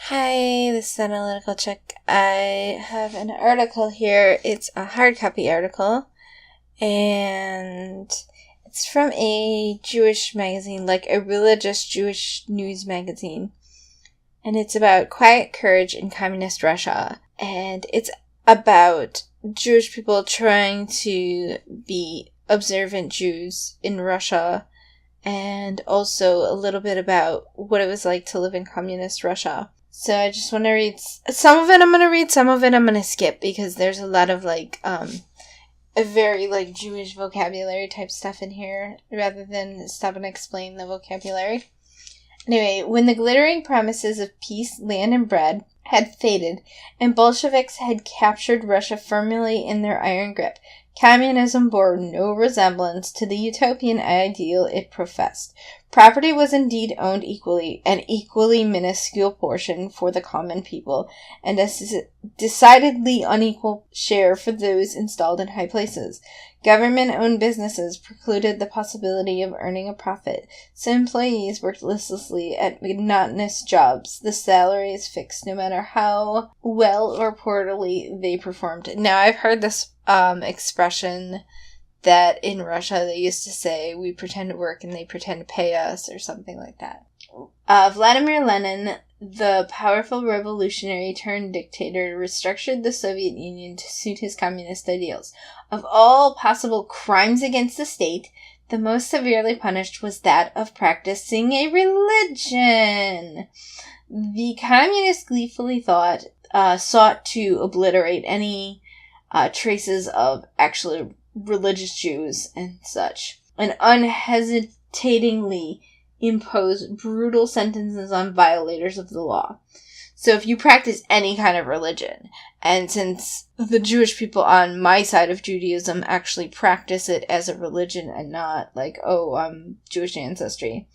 Hi, this is Analytical Check. I have an article here. It's a hard copy article, and it's from a Jewish magazine, like a religious Jewish news magazine. And it's about quiet courage in communist Russia. And it's about Jewish people trying to be observant Jews in Russia, and also a little bit about what it was like to live in communist Russia. So I just want to read some of it. I'm going to read some of it. I'm going to skip because there's a lot of a very Jewish vocabulary type stuff in here rather than stop and explain the vocabulary. Anyway, when the glittering promises of peace, land, and bread had faded and Bolsheviks had captured Russia firmly in their iron grip, communism bore no resemblance to the utopian ideal it professed. Property was indeed owned equally, an equally minuscule portion for the common people, and a decidedly unequal share for those installed in high places. Government-owned businesses precluded the possibility of earning a profit, so employees worked listlessly at monotonous jobs, the salaries fixed no matter how well or poorly they performed. Now, I've heard this expression that in Russia they used to say, we pretend to work and they pretend to pay us, or something like that. Vladimir Lenin, the powerful revolutionary turned dictator, restructured the Soviet Union to suit his communist ideals. Of all possible crimes against the state, the most severely punished was that of practicing a religion. The communists gleefully sought to obliterate any traces of actually religious Jews and such, and unhesitatingly impose brutal sentences on violators of the law. So if you practice any kind of religion, and since the Jewish people on my side of Judaism actually practice it as a religion and not I'm Jewish ancestry,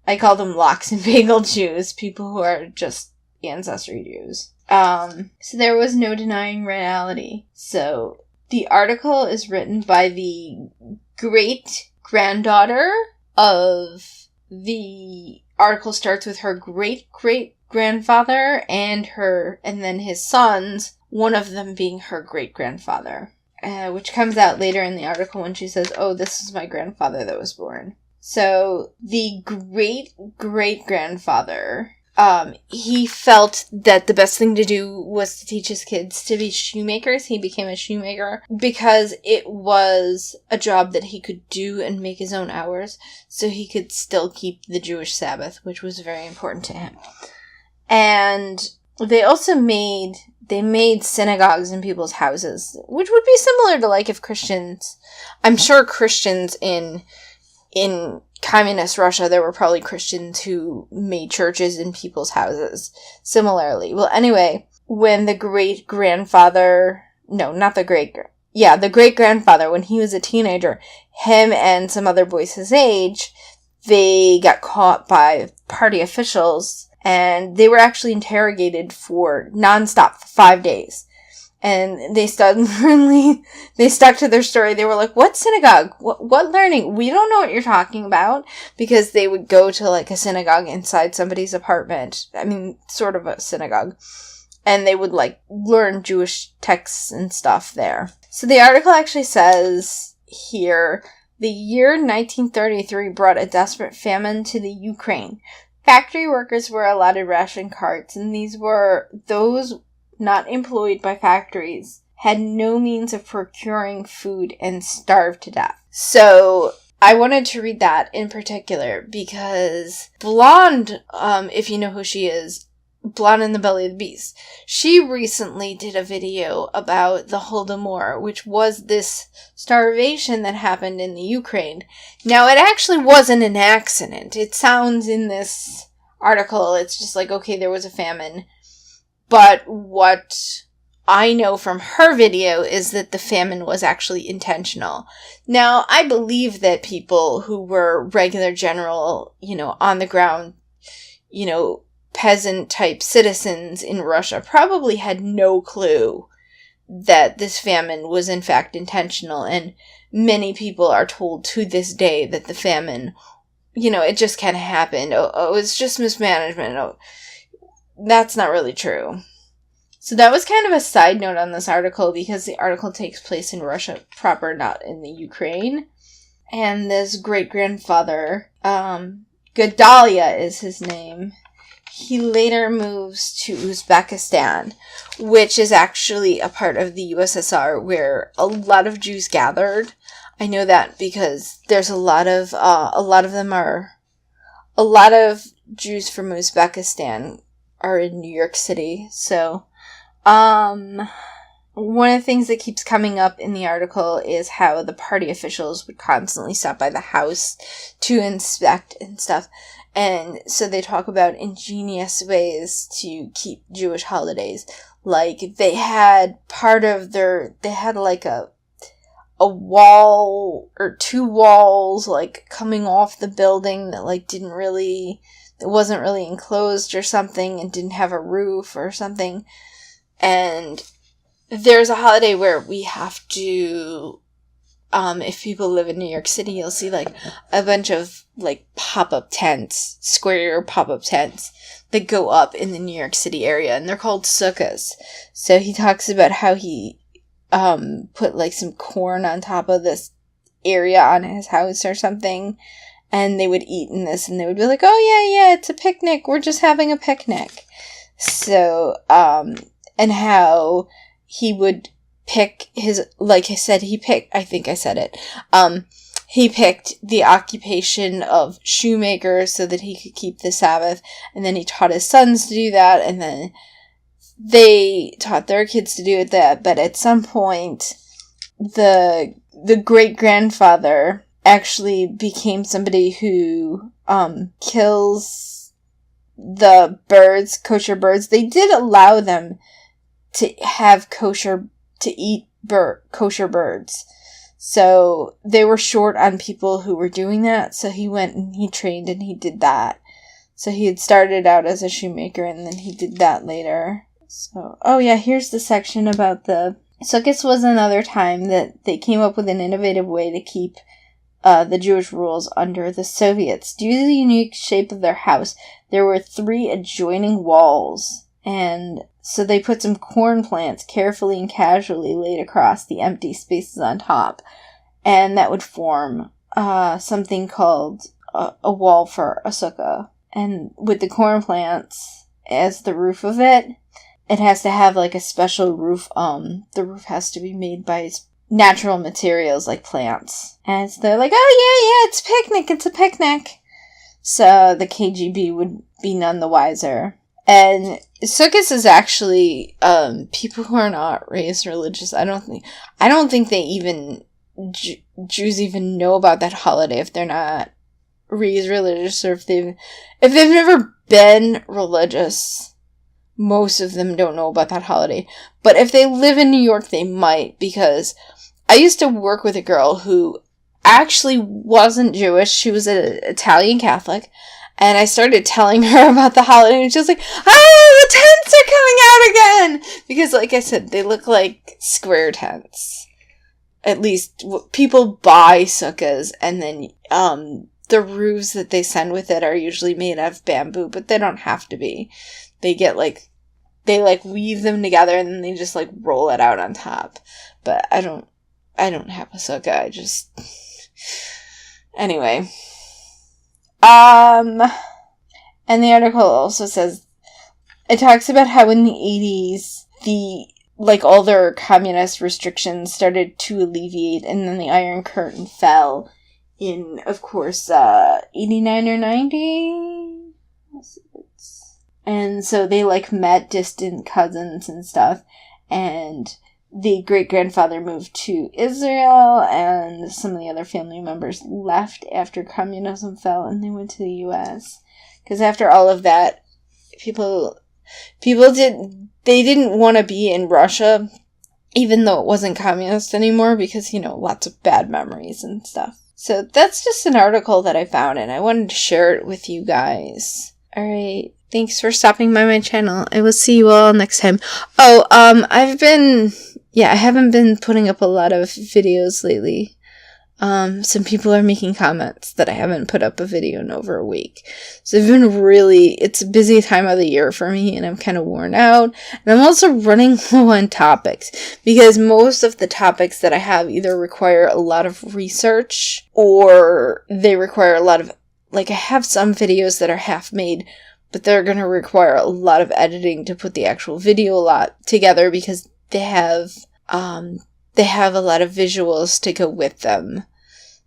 I call them lox and bagel Jews, people who are just ancestry Jews. So there was no denying reality. So the article is written by the great-granddaughter of the article starts with her great-great-grandfather and then his sons, one of them being her great-grandfather, which comes out later in the article when she says, oh, this is my grandfather that was born. So the great-great-grandfather, he felt that the best thing to do was to teach his kids to be shoemakers. He became a shoemaker because it was a job that he could do and make his own hours, so he could still keep the Jewish Sabbath, which was very important to him. And they also made synagogues in people's houses, which would be similar to if Christians, I'm sure Christians in communist Russia, there were probably Christians who made churches in people's houses similarly. Well, anyway, when the great-grandfather, when he was a teenager, him and some other boys his age, they got caught by party officials, and they were actually interrogated for nonstop for 5 days. And they stuck to their story. They were like, what synagogue? What learning? We don't know what you're talking about. Because they would go to a synagogue inside somebody's apartment. I mean, sort of a synagogue. And they would learn Jewish texts and stuff there. So the article actually says here, the year 1933 brought a desperate famine to the Ukraine. Factory workers were allotted ration carts, and those not employed by factories, had no means of procuring food and starved to death. So I wanted to read that in particular because Blonde, if you know who she is, Blonde in the Belly of the Beast, she recently did a video about the Holodomor, which was this starvation that happened in the Ukraine. Now, it actually wasn't an accident. It sounds in this article, it's just okay, there was a famine. But what I know from her video is that the famine was actually intentional. Now, I believe that people who were regular general, on the ground, peasant-type citizens in Russia probably had no clue that this famine was in fact intentional. And many people are told to this day that the famine, it just kind of happened. Oh, it's just mismanagement. Oh, that's not really true. So that was kind of a side note on this article, because the article takes place in Russia proper, not in the Ukraine. And this great-grandfather, Gedalia is his name, he later moves to Uzbekistan, which is actually a part of the USSR where a lot of Jews gathered. I know that because there's a lot of Jews from Uzbekistan are in New York City. So, one of the things that keeps coming up in the article is how the party officials would constantly stop by the house to inspect and stuff. And so they talk about ingenious ways to keep Jewish holidays. Like, they had like a wall or two walls, like, coming off the building that, like, it wasn't really enclosed or something, and didn't have a roof or something. And there's a holiday where we have to, if people live in New York City, you'll see, like, a bunch of, like, pop-up tents, square pop-up tents that go up in the New York City area, and they're called sukkahs. So he talks about how he, put, like, some corn on top of this area on his house or something, and they would eat in this, and they would be like, oh, yeah, it's a picnic, we're just having a picnic. So, and how he would pick his, like I said, he picked the occupation of shoemaker so that he could keep the Sabbath, and then he taught his sons to do that, and then they taught their kids to do that. But at some point, the great-grandfather actually became somebody who kills the birds, kosher birds. They did allow them to have kosher birds. So they were short on people who were doing that, so he went and he trained and he did that. So he had started out as a shoemaker, and then he did that later. So, oh yeah, here's the section about the Sukkot. Was another time that they came up with an innovative way to keep the Jewish rules under the Soviets. Due to the unique shape of their house, there were 3 adjoining walls, and so they put some corn plants carefully and casually laid across the empty spaces on top, and that would form something called a wall for a sukkah. And with the corn plants as the roof of it, it has to have, like, a special roof. The roof has to be made by natural materials like plants. And so they're like, oh, yeah, it's a picnic. So the KGB would be none the wiser. And Sukkot is actually, people who are not raised religious, I don't think they even, Jews even know about that holiday if they're not raised religious, or if they've never been religious. Most of them don't know about that holiday. But if they live in New York, they might, because I used to work with a girl who actually wasn't Jewish. She was an Italian Catholic. And I started telling her about the holiday, and she was like, oh, the tents are coming out again! Because, like I said, they look like square tents. At least, people buy sukkahs, and then, the roofs that they send with it are usually made out of bamboo, but they don't have to be. They get, they weave them together, and then they just, roll it out on top. But I don't have a sukkah, anyway. And the article also says, it talks about how in the 80s, all their communist restrictions started to alleviate, and then the Iron Curtain fell in, of course, 89 or 90? And so they, met distant cousins and stuff, and the great-grandfather moved to Israel, and some of the other family members left after communism fell, and they went to the U.S. Because after all of that, people didn't want to be in Russia, even though it wasn't communist anymore, because, lots of bad memories and stuff. So that's just an article that I found, and I wanted to share it with you guys. Alright, thanks for stopping by my channel. I will see you all next time. Oh, I haven't been putting up a lot of videos lately. Some people are making comments that I haven't put up a video in over a week. So it's a busy time of the year for me, and I'm kind of worn out. And I'm also running low on topics, because most of the topics that I have either require a lot of research, or they require a lot of, like, I have some videos that are half made, but they're going to require a lot of editing to put the actual video a lot together, because they have a lot of visuals to go with them.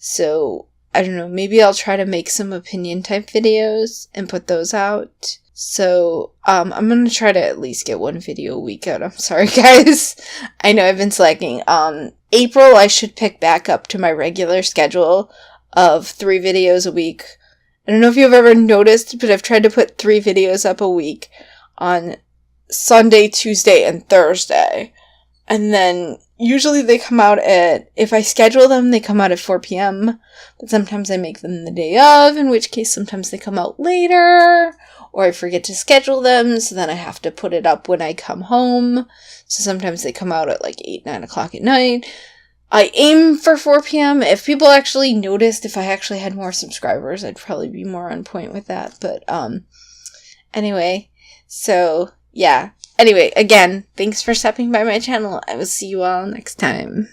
So, I don't know, maybe I'll try to make some opinion type videos and put those out. So, I'm gonna try to at least get one video a week out. I'm sorry, guys. I know I've been slacking. April, I should pick back up to my regular schedule of 3 videos a week. I don't know if you've ever noticed, but I've tried to put 3 videos up a week on Sunday, Tuesday, and Thursday. And then usually they come out if I schedule them, they come out at 4 p.m. But sometimes I make them the day of, in which case sometimes they come out later, or I forget to schedule them, so then I have to put it up when I come home. So sometimes they come out at like 8, 9 o'clock at night. I aim for 4 p.m. If people actually noticed, if I actually had more subscribers, I'd probably be more on point with that. But anyway, so yeah. Anyway, again, thanks for stopping by my channel. I will see you all next time.